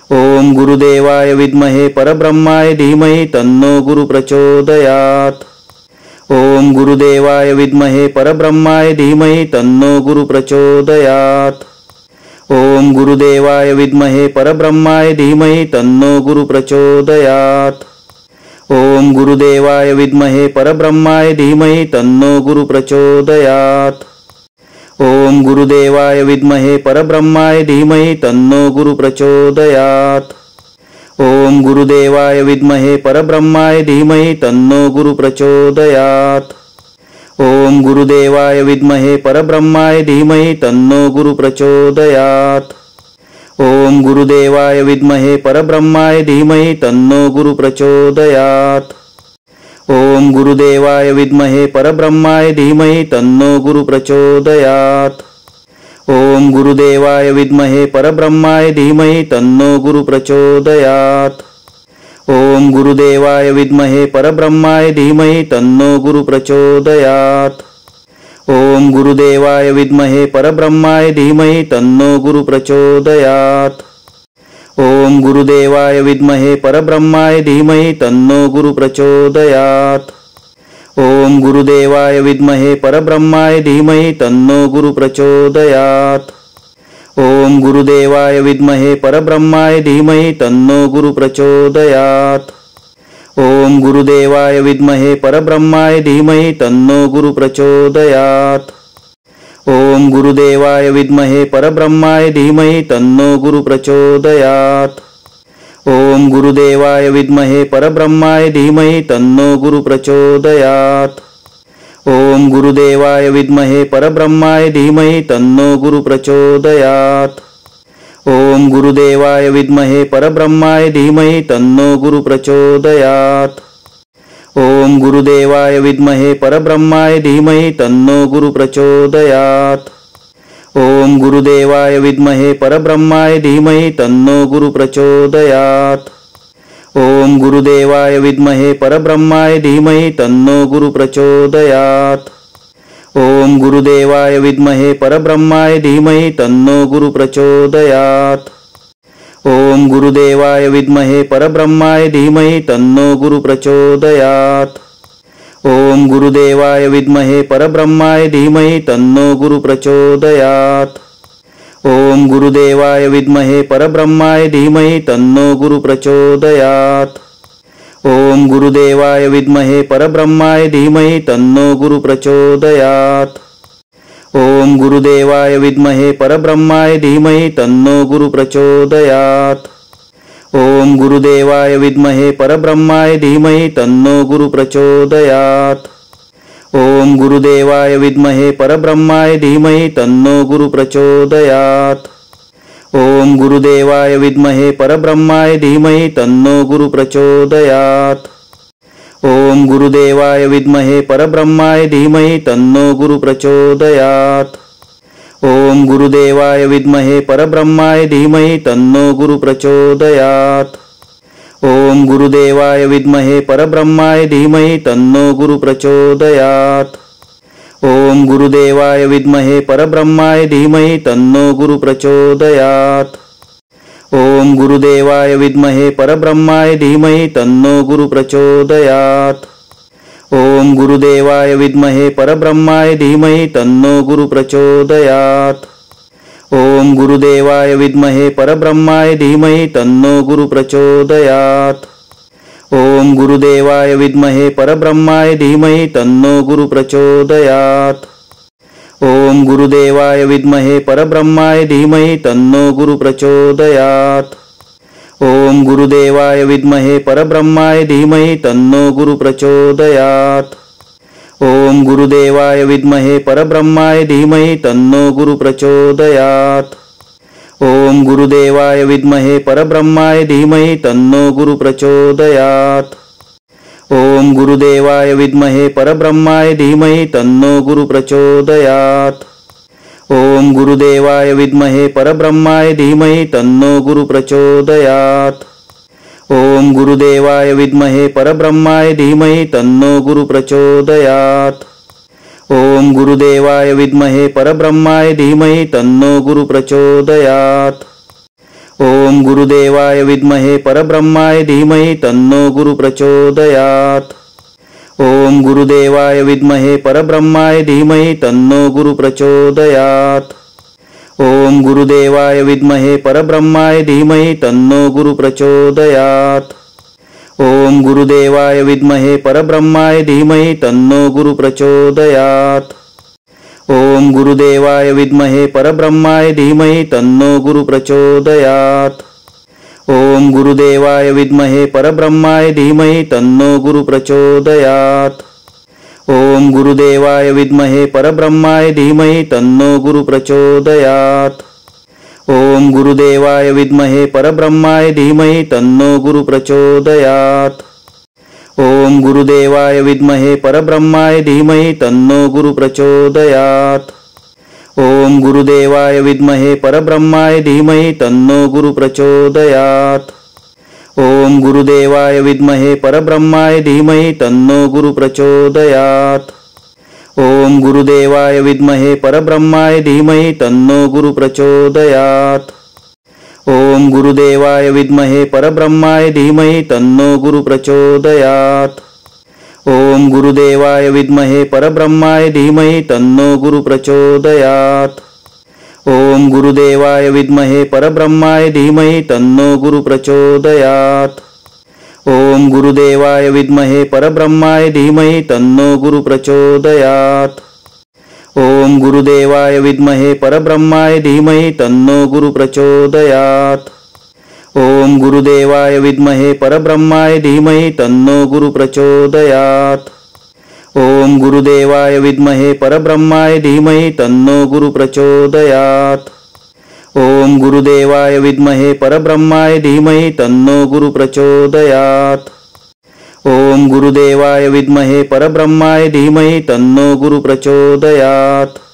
ओम गुरुदेवाय विद्महे परब्रह्माय धीमहि तन्नो गुरु प्रचोदयात्। ओम गुरुदेवाय विद्महे परब्रह्माय धीमहि तन्नो गुरु प्रचोदयात्। ओम गुरुदेवाय विद्महे परब्रह्माय धीमहि तन्नो गुरु प्रचोदयात्। ओम गुरुदेवाय विद्महे परब्रह्माय धीमहि तन्नो गुरु प्रचोदयात्। ओम गुरुदेवाय विद्महे परब्रह्माय धीमहि तन्नो गुरु प्रचोदयात्। ओम गुरुदेवाय विद्महे परब्रह्माय धीमहि तन्नो गुरु प्रचोदयात्। ओम गुरुदेवाय विद्महे परब्रह्माय धीमहि तन्नो गुरु प्रचोदयात्। ओम गुरुदेवाय विद्महे परब्रह्माय धीमहि तन्नो गुरु प्रचोदयात्। ओम गुरुदेवाय विद्महे परब्रह्माय धीमहि तन्नो गुरु प्रचोदयात्। ओम गुरुदेवाय विद्महे परब्रह्माय धीमहि तन्नो गुरु प्रचोदयात्। ओम गुरुदेवाय विद्महे परब्रह्माय धीमहि तन्नो गुरु प्रचोदयात्। ओम गुरुदेवाय विद्महे परब्रह्माय धीमहि तन्नो गुरु प्रचोदयात्। ओम गुरुदेवाय विद्महे परब्रह्माय धीमहि तन्नो गुरु प्रचोदयात्। ओम गुरुदेवाय विद्महे परब्रह्माय धीमहि तन्नो गुरु प्रचोदयात्। ओम गुरुदेवाय विद्महे परब्रह्माय धीमहि तन्नो गुरु प्रचोदयात्। ओम गुरुदेवाय विद्महे परब्रह्माय धीमहि तन्नो गुरु प्रचोदयात्। ओम गुरुदेवाय विद्महे परब्रह्माय धीमहि तन्नो गुरु प्रचोदयात्। ओम गुरुदेवाय विद्महे परब्रह्माय धीमहि तन्नो गुरु प्रचोदयात्। ओम गुरुदेवाय विद्महे परब्रह्माय धीमहि तन्नो गुरु प्रचोदयात्। ओम गुरुदेवाय विद्महे परब्रह्माय धीमहि तन्नो गुरु प्रचोदयात्। ओम गुरुदेवाय विद्महे परब्रह्माय धीमहि तन्नो गुरु प्रचोदयात्। ओम गुरुदेवाय विद्महे परब्रह्माय धीमहि तन्नो गुरु प्रचोदयात्। ओम गुरुदेवाय विद्महे परब्रह्माय धीमहि तन्नो गुरु प्रचोदयात्। ओम गुरुदेवाय विद्महे परब्रह्माय धीमहि तन्नो गुरु प्रचोदयात्। ओम गुरुदेवाय विद्महे परब्रह्माय धीमहि तन्नो गुरु प्रचोदयात्। ओम गुरुदेवाय विद्महे परब्रह्माय धीमहि तन्नो गुरु प्रचोदयात्। ओम गुरुदेवाय विद्महे परब्रह्माय धीमहि तन्नो गुरु प्रचोदयात्। ओम गुरुदेवाय विद्महे परब्रह्माय धीमहि तन्नो गुरु प्रचोदयात्। ओम गुरुदेवाय विद्महे परब्रह्माय धीमहि तन्नो गुरु प्रचोदयात्। ओम गुरुदेवाय विद्महे परब्रह्माय धीमहि तन्नो गुरु प्रचोदयात्। ओम गुरुदेवाय विद्महे परब्रह्माय धीमहि तन्नो गुरु प्रचोदयात्। ओम गुरुदेवाय विद्महे परब्रह्माय धीमहि तन्नो गुरु प्रचोदयात्। ओम गुरुदेवाय विद्महे परब्रह्माय धीमहि तन्नो गुरु प्रचोदयात्। ओम गुरुदेवाय विद्महे परब्रह्माय धीमहि तन्नो गुरु प्रचोदयात्। ओम गुरुदेवाय विद्महे परब्रह्माय धीमहि तन्नो गुरु प्रचोदयात्। ओम गुरुदेवाय विद्महे परब्रह्माय धीमहि तन्नो गुरु प्रचोदयात्। ओम गुरुदेवाय विद्महे परब्रह्माय धीमहि तन्नो गुरु प्रचोदयात्। ओम गुरुदेवाय विद्महे परब्रह्माय धीमहि तन्नो गुरु प्रचोदयात्। ओम गुरुदेवाय विद्महे परब्रह्माय धीमहि तन्नो गुरु प्रचोदयात्। ओम गुरुदेवाय विद्महे परब्रह्माय धीमहि तन्नो गुरु प्रचोदयात्। ओम गुरुदेवाय विद्महे परब्रह्माय धीमहि तन्नो गुरु प्रचोदयात्। ओम गुरुदेवाय विद्महे परब्रह्माय धीमहि तन्नो गुरु प्रचोदयात्। ओम गुरुदेवाय विद्महे परब्रह्माय धीमहि तन्नो गुरु प्रचोदयात्। ओम गुरुदेवाय विद्महे परब्रह्माय धीमहि तन्नो गुरु प्रचोदयात्। ओम गुरुदेवाय विद्महे परब्रह्माय धीमहि तन्नो गुरु प्रचोदयात्। ओम गुरुदेवाय विद्महे परब्रह्माय धीमहि तन्नो गुरु प्रचोदयात्। ओम गुरुदेवाय विद्महे परब्रह्माय धीमहि तन्नो गुरु प्रचोदयात्। ओम गुरुदेवाय विद्महे परब्रह्माय धीमहि तन्नो गुरु प्रचोदयात्। ओम ओम गुरुदेवाय विद्महे परब्रह्माय धीमहि तन्नो गुरु प्रचोदयात्। ओम गुरुदेवाय विद्महे परब्रह्माय धीमहि तन्नो गुरु प्रचोदयात्। ओम गुरुदेवाय विद्महे परब्रह्माय धीमहि तन्नो गुरु प्रचोदयात्। ओम गुरुदेवाय विद्महे परब्रह्माय धीमहि तन्नो गुरु प्रचोदयात्। ओम गुरुदेवाय विद्महे परब्रह्माय धीमहि तन्नो गुरु प्रचोदयात्। ओम गुरुदेवाय विद्महे परब्रह्माय धीमहि तन्नो गुरु प्रचोदयात्। ओम गुरुदेवाय विद्महे परब्रह्माय धीमहि तन्नो गुरु प्रचोदयात्। ओम गुरुदेवाय विद्महे परब्रह्माय धीमहि तन्नो गुरु प्रचोदयात्। ओम गुरुदेवाय विद्महे परब्रह्माय धीमहि तन्नो गुरु प्रचोदयात्। ओम गुरुदेवाय विद्महे परब्रह्माय धीमहि तन्नो गुरु प्रचोदयात्। ओम गुरुदेवाय विद्महे परब्रह्माय धीमहि तन्नो गुरु प्रचोदयात्। ओम गुरुदेवाय विद्महे परब्रह्माय धीमहि तन्नो गुरु प्रचोदयात्। ओम गुरुदेवाय विद्महे परब्रह्माय धीमहि तन्नो गुरु प्रचोदयात्। ओम गुरुदेवाय विद्महे परब्रह्माय धीमहि तन्नो गुरु प्रचोदयात्। ओम गुरुदेवाय विद्महे परब्रह्माय धीमहि तन्नो गुरु प्रचोदयात्। ओम गुरुदेवाय विद्महे परब्रह्माय धीमहि तन्नो गुरु प्रचोदयात्। ओम गुरुदेवाय विद्महे परब्रह्माय धीमहि तन्नो गुरु प्रचोदयात्। ओम गुरुदेवाय विद्महे परब्रह्माय धीमहि तन्नो गुरु प्रचोदयात्। ओम गुरुदेवाय विद्महे परब्रह्माय धीमहि तन्नो गुरु प्रचोदयात्। ओम गुरुदेवाय विद्महे परब्रह्माय धीमहि तन्नो गुरु प्रचोदयात्। ओम गुरुदेवाय विद्महे परब्रह्माय धीमहि तन्नो गुरु प्रचोदयात्। ओम गुरुदेवाय विद्महे परब्रह्माय धीमहि तन्नो गुरु प्रचोदयात्। ओम गुरुदेवाय विद्महे परब्रह्माय धीमहि तन्नो गुरु प्रचोदयात्। ओम गुरुदेवाय विद्महे परब्रह्माय धीमहि तन्नो गुरु प्रचोदयात्।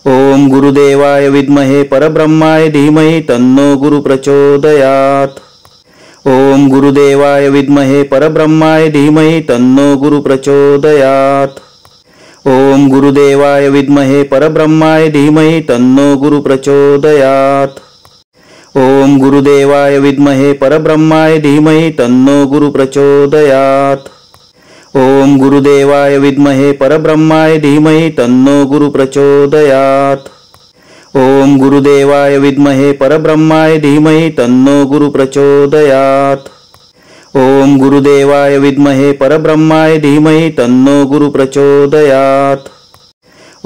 ओम गुरुदेवाय विद्महे परब्रह्माय धीमहि तन्नो गुरु प्रचोदयात्। ओम गुरुदेवाय विद्महे परब्रह्माय धीमहि तन्नो गुरु प्रचोदयात्। ओम गुरुदेवाय विद्महे परब्रह्माय धीमहि तन्नो गुरु प्रचोदयात्। ओम गुरुदेवाय विद्महे परब्रह्माय धीमहि तन्नो गुरु प्रचोदयात्। ओम गुरुदेवाय विद्महे परब्रह्माय धीमहि तन्नो गुरु प्रचोदयात्। ओम गुरुदेवाय विद्महे परब्रह्माय धीमहि तन्नो गुरु प्रचोदयात्। ओम गुरुदेवाय विद्महे परब्रह्माय धीमहि तन्नो गुरु प्रचोदयात्। ओम गुरुदेवाय विद्महे परब्रह्माय धीमहि तन्नो गुरु प्रचोदयात्। ओम गुरुदेवाय विद्महे परब्रह्माय धीमहि तन्नो गुरु प्रचोदयात्।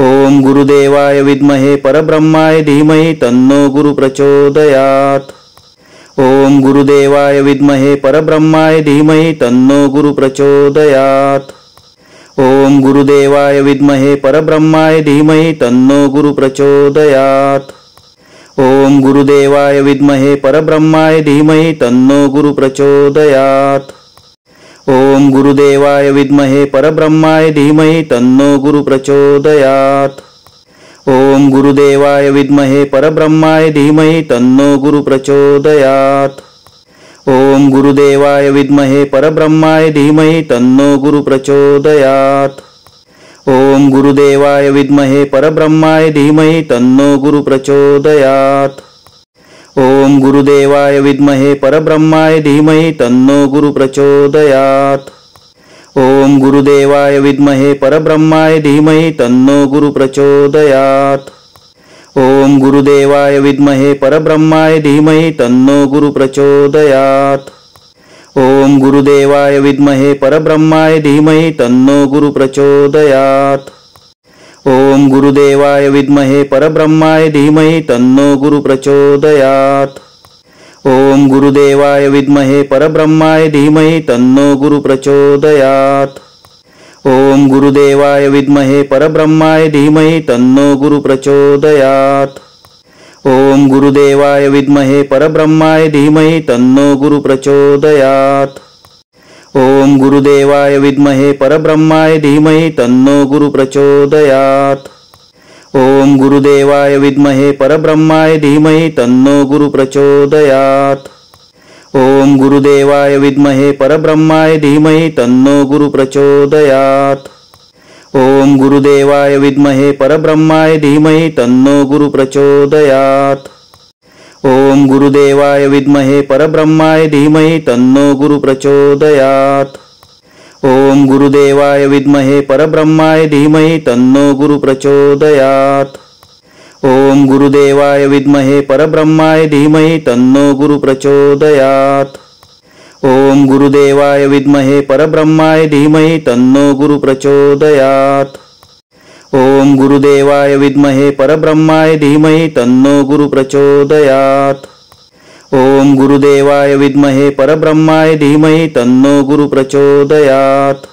ओम गुरुदेवाय विद्महे परब्रह्माय धीमहि तन्नो गुरु प्रचोदयात्। ओम गुरुदेवाय विद्महे परब्रह्माय धीमहि तन्नो गुरु प्रचोदयात्। ओम गुरुदेवाय विद्महे परब्रह्माय धीमहि तन्नो गुरु प्रचोदयात्। ओम गुरुदेवाय विद्महे परब्रह्माय धीमहि तन्नो गुरु प्रचोदयात्। ओम गुरुदेवाय विद्महे परब्रह्माय धीमहि तन्नो गुरु प्रचोदयात्। ओम गुरुदेवाय विद्महे परब्रह्माय धीमहि तन्नो गुरु प्रचोदयात्। ओम गुरुदेवाय विद्महे परब्रह्माय धीमहि तन्नो गुरु प्रचोदयात्। ओम गुरुदेवाय विद्महे परब्रह्माय धीमहि तन्नो गुरु प्रचोदयात्। ओम गुरुदेवाय विद्महे परब्रह्माय धीमहि तन्नो गुरु प्रचोदयात्। ओम गुरुदेवाय विद्महे परब्रह्माय धीमहि तन्नो गुरु प्रचोदयात्। ओम गुरुदेवाय विद्महे परब्रह्माय धीमहि तन्नो गुरु प्रचोदयात्। ओम गुरुदेवाय विद्महे परब्रह्माय धीमहि तन्नो गुरु प्रचोदयात्। ओम गुरुदेवाय विद्महे परब्रह्माय धीमहि तन्नो गुरु प्रचोदयात्। ओम गुरुदेवाय विद्महे परब्रह्माय धीमहि तन्नो गुरु प्रचोदयात्। ओम गुरुदेवाय विद्महे परब्रह्माय धीमहि तन्नो गुरु प्रचोदयात्। ओम गुरुदेवाय विद्महे परब्रह्माय धीमहि तन्नो गुरु प्रचोदयात्। ओम गुरुदेवाय विद्महे परब्रह्माय धीमहि तन्नो गुरु प्रचोदयात्। ओम गुरुदेवाय विद्महे परब्रह्माय धीमहि तन्नो गुरु प्रचोदयात्। ओम गुरुदेवाय ओम गुरुदेवाय विद्महे परब्रह्माय धीमहि तन्नो गुरु प्रचोदयात्। ओम गुरुदेवाय विद्महे परब्रह्माय धीमहि तन्नो गुरु प्रचोदयात्। ओम गुरुदेवाय विद्महे परब्रह्माय धीमहि तन्नो गुरु प्रचोदयात्। ओम गुरुदेवाय विद्महे परब्रह्माय धीमहि तन्नो गुरु प्रचोदयात्। ओम गुरुदेवाय विद्महे परब्रह्माय धीमहि तन्नो गुरु प्रचोदयात्। ओम गुरुदेवाय विद्महे परब्रह्माय धीमहि तन्नो गुरु प्रचोदयात्। ओम गुरुदेवाय विद्महे परब्रह्माय धीमहि तन्नो गुरु प्रचोदयात्। ओम गुरुदेवाय विद्महे परब्रह्माय धीमहि तन्नो गुरु प्रचोदयात्। ओम गुरुदेवाय विद्महे परब्रह्माय धीमहि तन्नो गुरु प्रचोदयात्। ओम गुरुदेवाय विद्महे परब्रह्माय धीमहि तन्नो गुरु प्रचोदयात्।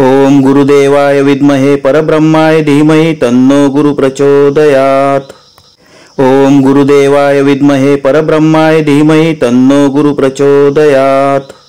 ओम गुरुदेवाय विद्महे परब्रह्माय धीमहि तन्नो गुरु प्रचोदयात्। ओम गुरुदेवाय विद्महे परब्रह्माय धीमहि तन्नो गुरु प्रचोदयात्।